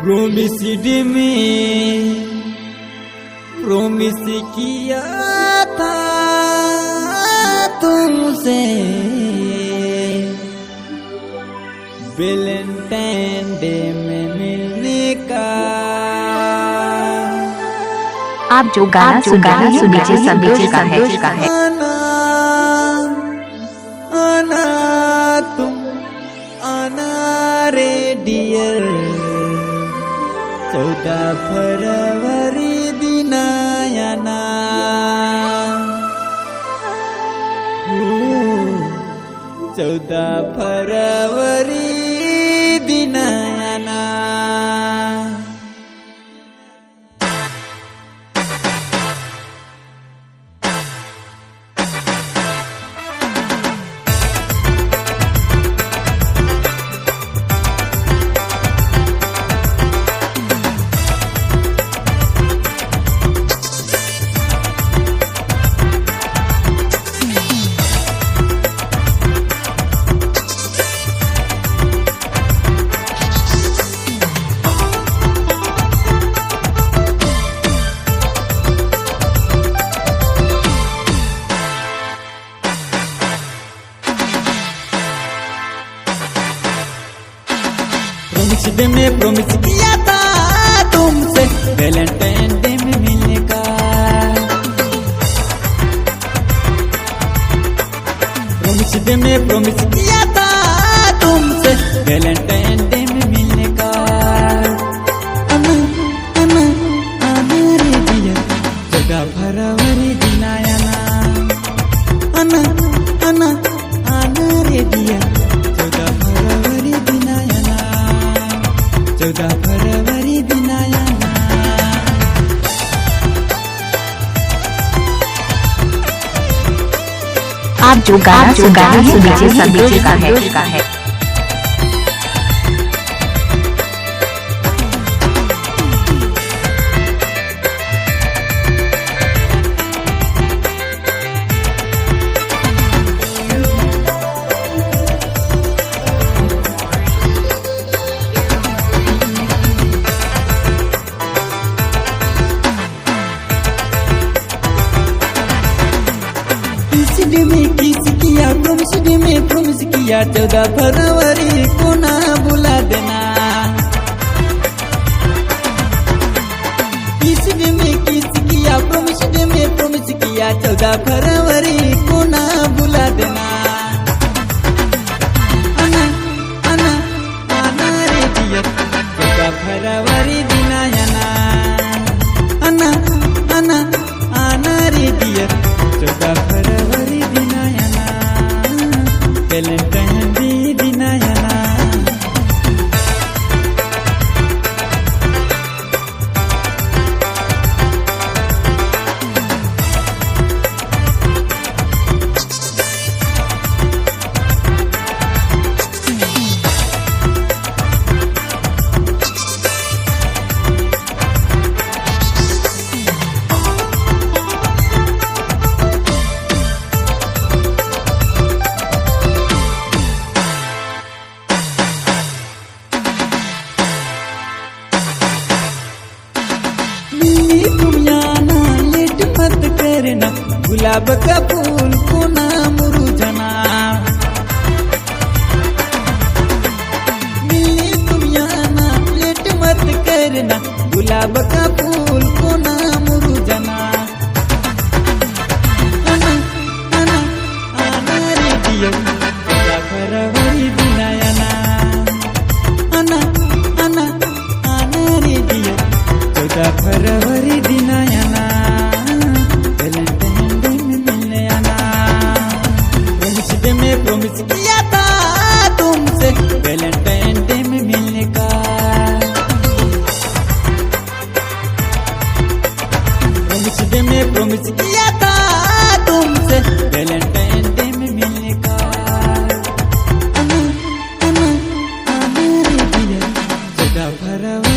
Promise में promise किया था तुमसे वैलेंटाइन डे में मिलने का। आप जो गाना सुन रहे हैं नीचे संदेश का है। आना आना तुम आना रे डियर 14 फरवरी दिनायना 14 फरवरी दिनायना। प्रोमिस किया था तुमसे वैलेंटाइन डे में मिलने का। प्रोमिस किया था तुमसे वैलेंटाइन डे में मिलने का। आना आना आना रे डियर 14 फरवरी दिनायना। आना आना आना रे डियर 14 फरवरी दिनायना। 14 फरवरी दिनायना। आप जो गाना सुन रहे हैं नीचे संदेश का है। प्रोमिस किया 14 फरवरी को ना बुला देना। किस किया प्रोमिस किया 14 फरवरी को ना बुला देना। आना आना आना रे डियर 14 फरवरी दिनायना। आना आना आना रे डियर 14 फरवरी दिनायना। Valentine day दिनायना। करना गुलाब का फूल को ना मुरझाना। मिलने तुम आना लेट मत करना गुलाब का फूल को ना मुरझाना। आना आना आना रे डियर 14 फरवरी दिनायना। आना आना आना रे डियर 14 फरवरी दिनायना। प्रोमिस किया था तुमसे वैलेंटाइन डे में मिलने का। प्रोमिस किया था तुमसे वैलेंटाइन डे में मिलने का। आना आना आना रे डियर 14 फरवरी